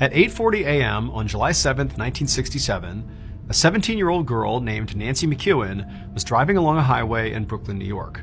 At 8:40 a.m. on July 7, 1967, a 17-year-old girl named Nancy McEwen was driving along a highway in Brooklyn, New York.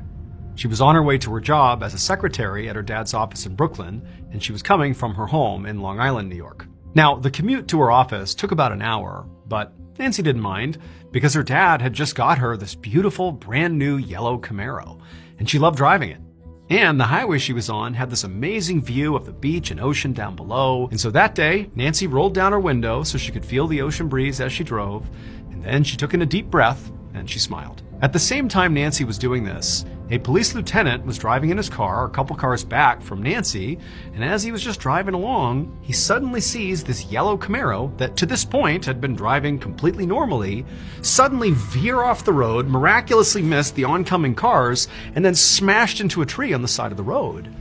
She was on her way to her job as a secretary at her dad's office in Brooklyn, and she was coming from her home in Long Island, New York. Now, the commute to her office took about an hour, but Nancy didn't mind because her dad had just got her this beautiful brand new yellow Camaro, and she loved driving it. And the highway she was on had this amazing view of the beach and ocean down below. And so that day, Nancy rolled down her window so she could feel the ocean breeze as she drove, and then she took in a deep breath and she smiled. At the same time Nancy was doing this, a police lieutenant was driving in his car a couple cars back from Nancy, and as he was just driving along, he suddenly sees this yellow Camaro that to this point had been driving completely normally, suddenly veer off the road, miraculously missed the oncoming cars, and then smashed into a tree on the side of the road.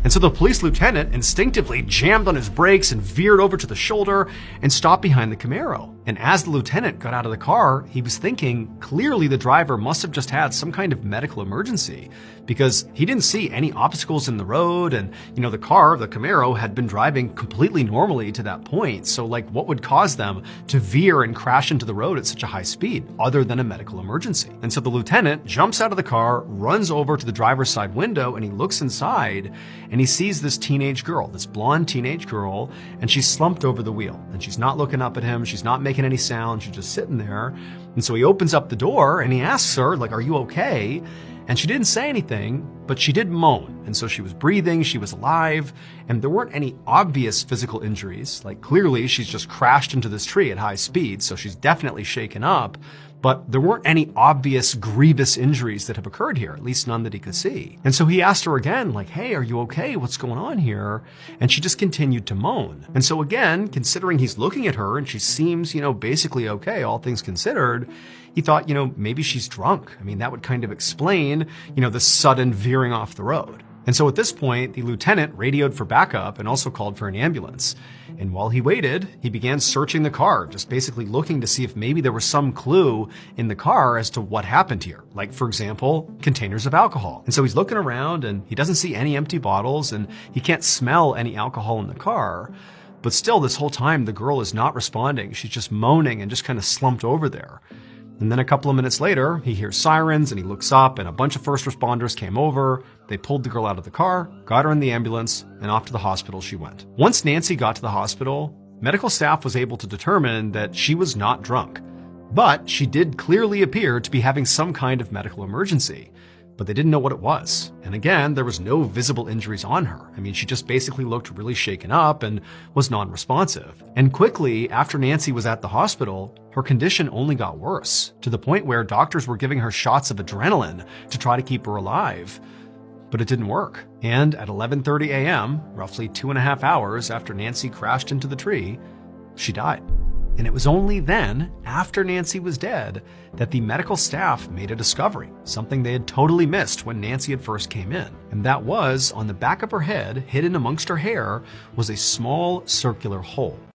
And so the police lieutenant instinctively jammed on his brakes and veered over to the shoulder and stopped behind the Camaro. And as the lieutenant got out of the car, he was thinking clearly the driver must have just had some kind of medical emergency because he didn't see any obstacles in the road. And, the car, the Camaro, had been driving completely normally to that point. So what would cause them to veer and crash into the road at such a high speed other than a medical emergency? And so the lieutenant jumps out of the car, runs over to the driver's side window, and he looks inside and he sees this teenage girl, this blonde teenage girl, and she's slumped over the wheel and she's not looking up at him. She's not making any sound. She's just sitting there. And so he opens up the door and he asks her, are you okay? And she didn't say anything, but she did moan. And so she was breathing, she was alive, and there weren't any obvious physical injuries. Clearly she's just crashed into this tree at high speed, so she's definitely shaken up. But there weren't any obvious grievous injuries that have occurred here, at least none that he could see. And so he asked her again, hey, are you okay? What's going on here? And she just continued to moan. And so again, considering he's looking at her and she seems, basically okay, all things considered, he thought, maybe she's drunk. That would kind of explain, the sudden veering off the road. And so at this point, the lieutenant radioed for backup and also called for an ambulance. And while he waited, he began searching the car, just basically looking to see if maybe there was some clue in the car as to what happened here. For example, containers of alcohol. And so he's looking around and he doesn't see any empty bottles and he can't smell any alcohol in the car. But still, this whole time, the girl is not responding. She's just moaning and just kind of slumped over there. And then a couple of minutes later, he hears sirens and he looks up and a bunch of first responders came over. They pulled the girl out of the car, got her in the ambulance, and off to the hospital she went. Once Nancy got to the hospital, medical staff was able to determine that she was not drunk. But she did clearly appear to be having some kind of medical emergency. But they didn't know what it was. And again, there was no visible injuries on her. She just basically looked really shaken up and was non-responsive. And quickly, after Nancy was at the hospital, her condition only got worse, to the point where doctors were giving her shots of adrenaline to try to keep her alive. But it didn't work. And at 11:30 a.m., roughly 2.5 hours after Nancy crashed into the tree, she died. And it was only then, after Nancy was dead, that the medical staff made a discovery, something they had totally missed when Nancy had first came in. And that was, on the back of her head, hidden amongst her hair, was a small circular hole.